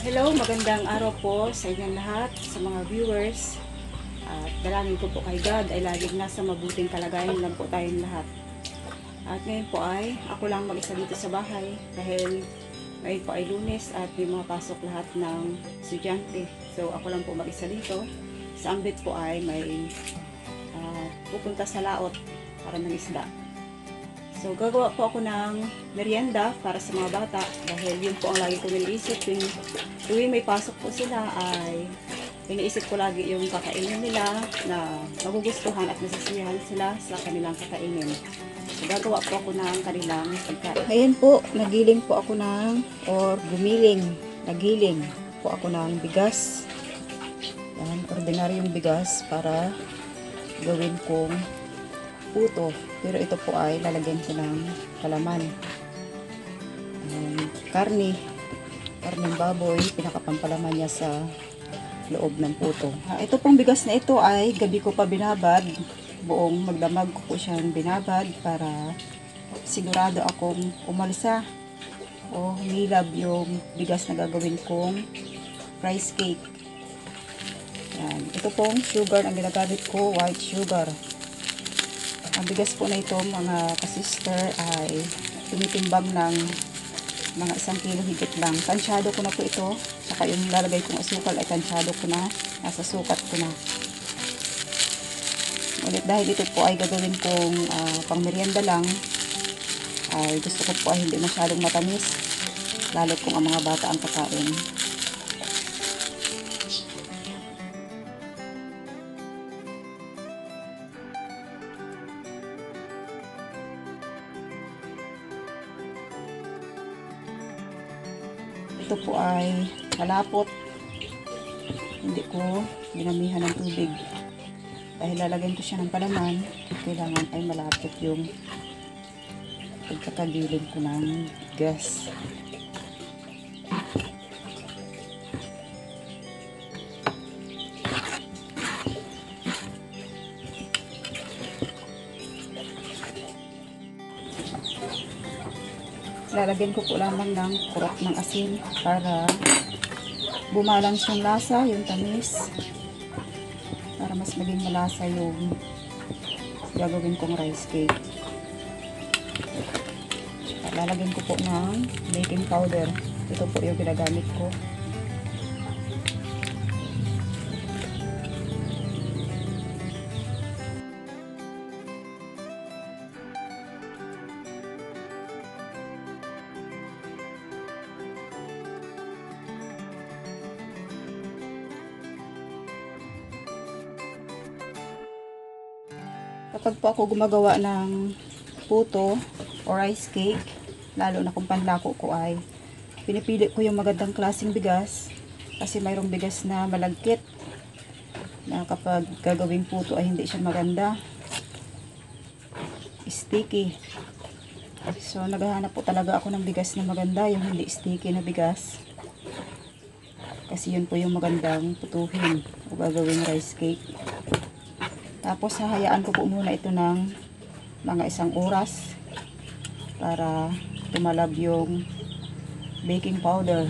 Hello, magandang araw po sa inyong lahat, sa mga viewers. At dalangin ko po kay God ay laging nasa mabuting kalagayan lang po tayong lahat. At ngayon po ay ako lang mag-isa dito sa bahay dahil ngayon po ay Lunes at may mga pasok lahat ng estudyante. So ako lang po mag-isa dito. Sa ambit po ay may pupunta sa laot para ng isda. So, gagawa po ako ng merienda para sa mga bata dahil yun po ang lagi ko iniisip. Tuwing may pasok po sila ay iniisip ko lagi yung kakainin nila na magugustuhan at nasisiyahan sila sa kanilang kakainin. So, gagawa po ako ng kanilang pagkain. Ayan po, nagiling po ako nagiling po ako ng bigas. Yan, ordinaryong bigas para gawin kong puto. Pero ito po ay lalagyan ko ng kalaman. Karning baboy, pinakapampalaman niya sa loob ng puto. Ito pong bigas na ito ay gabi ko pa binabad. Buong magdamag ko po siyang binabad para sigurado akong umalsa o humilab yung bigas na gagawin kong rice cake. Yan. Ito pong sugar ang ginagamit ko, white sugar. Ang bigas po na ito mga kasister ay tinitimbang ng mga 1 kilo higit lang. Tansyado ko na po ito. Saka yung lalagay kong asukal ay tansyado ko na. Nasa sukat ko na. Ulit dahil ito po ay gagawin kong pang merienda lang. Ay gusto ko po ay hindi masyadong matamis. Lalo kung ang mga bata ang kakain. Ito po ay malapot. Hindi ko dinamihan ng tubig. Dahil lalagyan ko siya ng palaman, kailangan ay malapot yung pagkakagiling ko ng gas. Lalagyan ko po lamang ng kurok ng asin para bumalance yung lasa, yung tamis. Para mas maging malasa yung gagawin kong rice cake. Lalagyan ko po ng baking powder. Ito po yung ginagamit ko. Kapag po ako gumagawa ng puto o rice cake, lalo na kung panlako ko ay pinipili ko yung magandang klaseng bigas kasi mayroong bigas na malagkit na kapag gagawing puto ay hindi siya maganda, sticky. So naghahanap po talaga ako ng bigas na maganda, yung hindi sticky na bigas kasi yun po yung magandang putuhin o gagawing rice cake. Tapos hahayaan ko po muna ito ng mga 1 oras para tumalab yung baking powder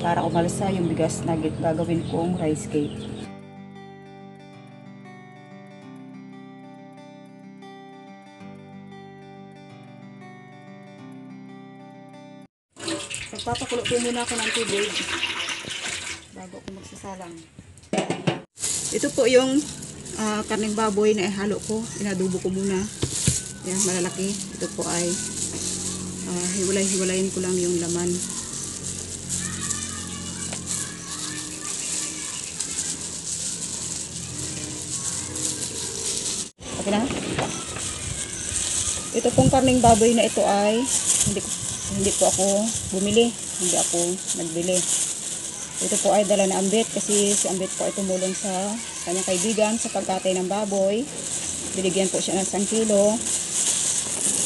para umalsa yung bigas na gagawin kong rice cake. Magpapakulo po muna ako ng tubig bago ako magsasalang. Ito po yung karning baboy na ihalo ko. Inadubo ko muna. Yan, malalaki. Ito po ay hiwalay-hiwalayin ko lang yung laman. Okay na? Ito pong karning baboy na ito ay hindi po ako bumili. Hindi ako nagbili. Ito po ay dala na ambit kasi si ambit po ay tumulong sa kanyang kaibigan sa pagkatay ng baboy. Binigyan po siya ng 1 kilo.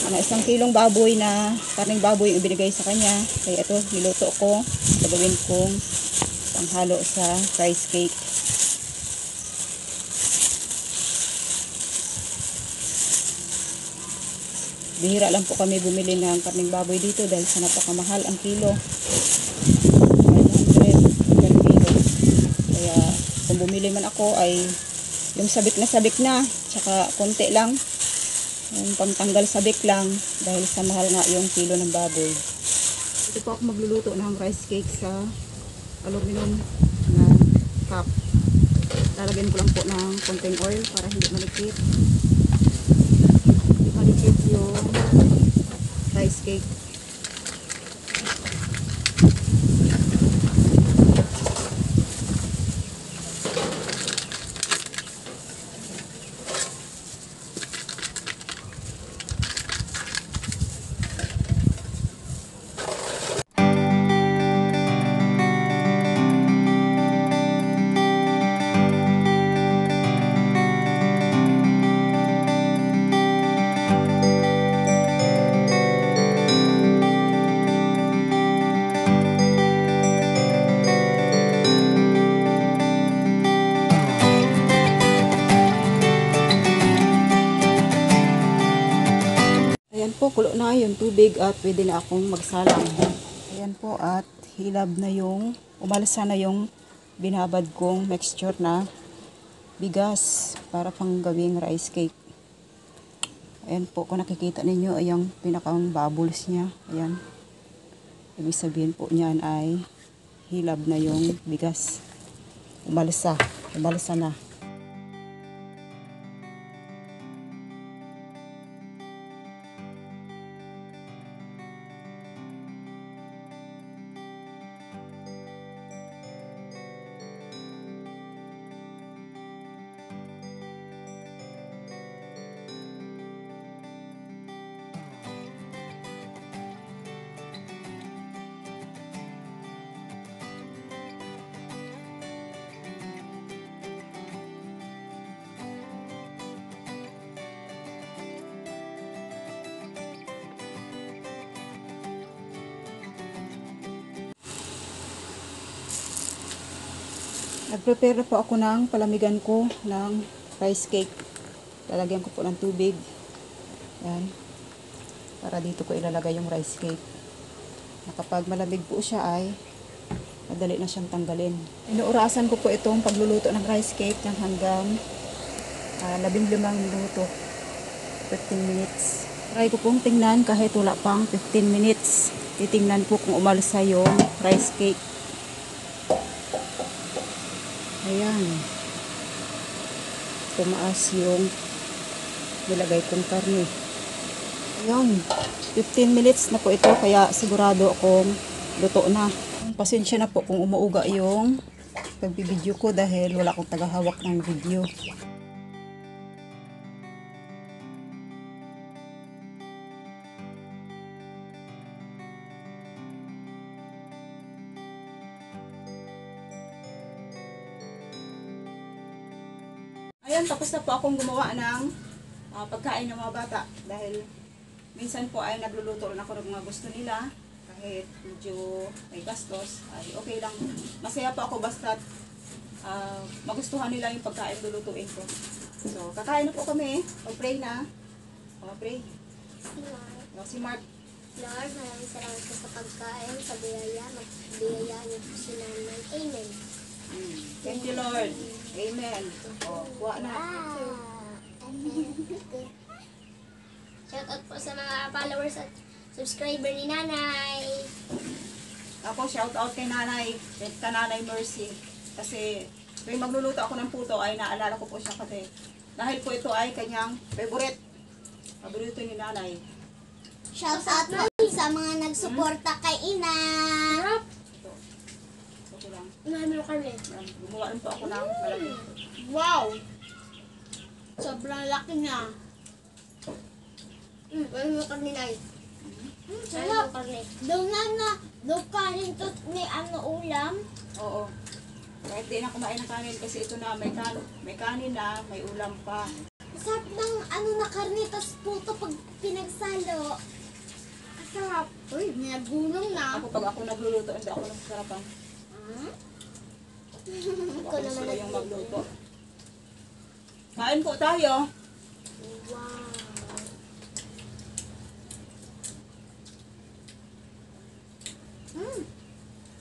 1 kilong baboy na karning baboy yung ibinigay sa kanya. Kaya ito niluto ko. Gagawin kong panghalo sa rice cake. Bihira lang po kami bumili ng karning baboy dito dahil sa napakamahal ang kilo. bumili man ako ay yung sabik na, tsaka konti lang. Yung pangtanggal sabik lang dahil sa mahal nga yung kilo ng baboy. Ito po ako magluluto ng rice cake sa aluminum na cup. Lalagyan ko lang po ng konting oil para hindi malikit. Hindi malikit yung rice cake. Ayan po, kulo na yung tubig at pwede na akong magsalang. Ayan po at hilab na yung, umalsa na yung binabad kong mixture na bigas para pang gawing rice cake. Ayan po, kung nakikita ninyo ay yung pinakang bubbles niya. Ayan. Ibig sabihin po niyan ay hilab na yung bigas. Umalsa na. Nag-prepare na po ako ng palamigan ko ng rice cake. Lalagyan ko po ng tubig. Yan. Para dito ko ilalagay yung rice cake. Na kapag malamig po siya ay madali na siyang tanggalin. Inuurasan ko po itong pagluluto ng rice cake ng hanggang 15 minuto. 15 minutes. Try ko pong tingnan kahit wala pang 15 minutes. Titingnan po kung umalsa yung rice cake. Ayan. Tumaas yung nilagay kong karne. Ayan. 15 minutes na po ito kaya sigurado akong luto na. Pasensya na po kung umuuga yung pagbibideo ko dahil wala akong tagahawak ng video. Ayan, tapos na po akong gumawa ng pagkain ng mga bata dahil minsan po ay nagluluto rin ako ng mga gusto nila kahit medyo may gastos ay okay lang. Masaya po ako basta magustuhan nila yung pagkain lulutuin ko. So, kakain na po kami. Pag-pray na. Pag-pray. Si Mark. Lord, maraming salamat po sa pagkain, sa biyaya, magbiyayaan niyo po si Nanay. Amen. Thank you, Lord. Amen. Kuha na. Shout out po sa mga followers at subscriber ni Nanay. Ako, shout out kay Nanay. Kay Nanay Mercy. Kasi tuwing magluluto ako ng puto ay naalala ko po siya kasi dahil po ito ay kanyang favorite. Paborito ni Nanay. Shout out po sa mga nagsuporta kay Ina. Ito lang. Ano kami? Gumawa rin po ako ng malaki. Wow! Sobrang laki niya. Ano kami na sarap. Daw kanin to may ano ulam. Oo. Kahit di na kumain ng kanin kasi ito na may kanin na, may ulam pa. Sarap ng ano na karne tas puto pag pinagsalo. Sarap. Uy, may nagulong na. Ako pag ako nagluluto, hindi ako nasasarapan. Ako gusto ko yung magluto. Kain po tayo. Wow.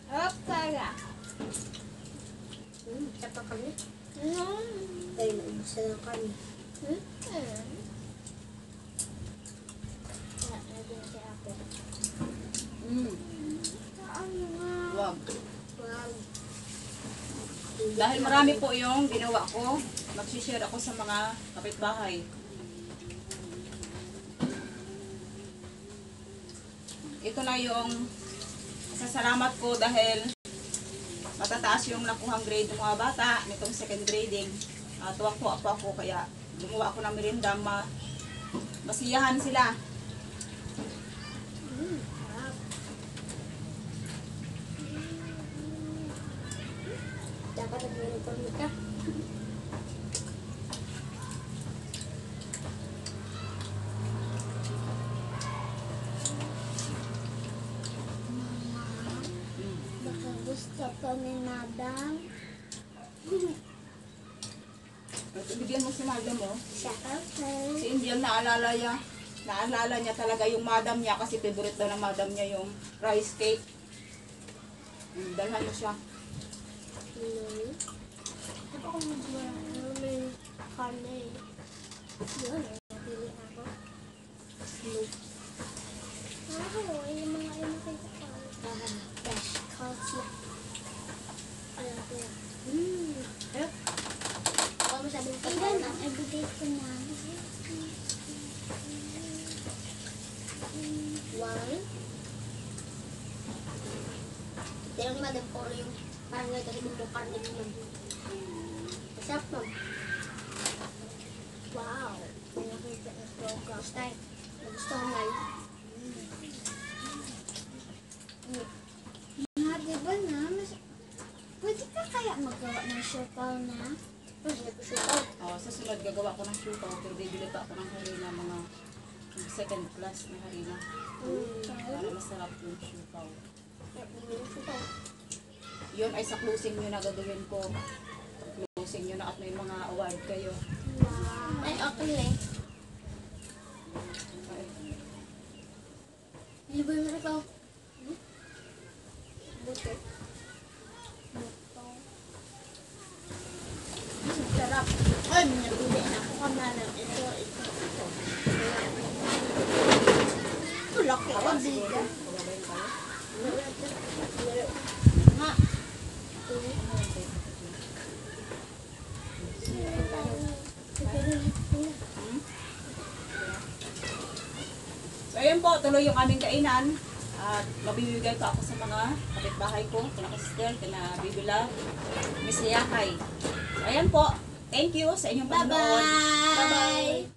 Sarap kaya. Sarap kami. Tayo naubos na lang kami. Wag. Wow. Dahil marami po yung ginawa ko, mag-share ako sa mga kapitbahay. Ito na yung sasalamat ko dahil matataas yung nakuhang grade ng mga bata nitong second grading. Tuwang-tuwa po ako kaya gumawa ako ng merienda, masiyahan sila. Dapat nag-uniform ka. Baka gusto to ni Madam. Bigyan mo si madam mo. Shout out her. Si Indian naalala niya talaga yung madam niya kasi favorite daw ng madam niya yung rice cake. Dalhan mo siya. Ako kung may karne. Yun, napili ako. Ako, yung mga nakita ko. Fresh culture. Alam ko yan. Ako masabi ko ilan ang everyday ko na. One. Pero ni Madam Polo yung parang ngayon kasi kung karne ko lang. Masarap no? Wow! May nakita na program. Style. Nagustuhan nga yun. Nga, diba na? Pwede ka kaya magawa ng siopaw na? Pwede ko siopaw. Sa sunod gagawa ko ng siopaw pero bibili pa ako ng harina, mga second class na harina. Para masarap yung siopaw. Yun ay sa closing nyo na gagawin ko. Closing nyo na at may mga award kayo. Wow! Ay, okay eh. Libre mo na ito. Buto. Sarap. Ay, nabili na ako kamalang. Ito. Tulak ko ang biga. Pababayin kayo. Nga. So ayun po, tuloy yung aming kainan. At mabibigay ko ako sa mga kapitbahay ko, kina Sister, kina Bibi Love, Miss Yakay. So ayan po, thank you sa inyong panonood. Bye-bye!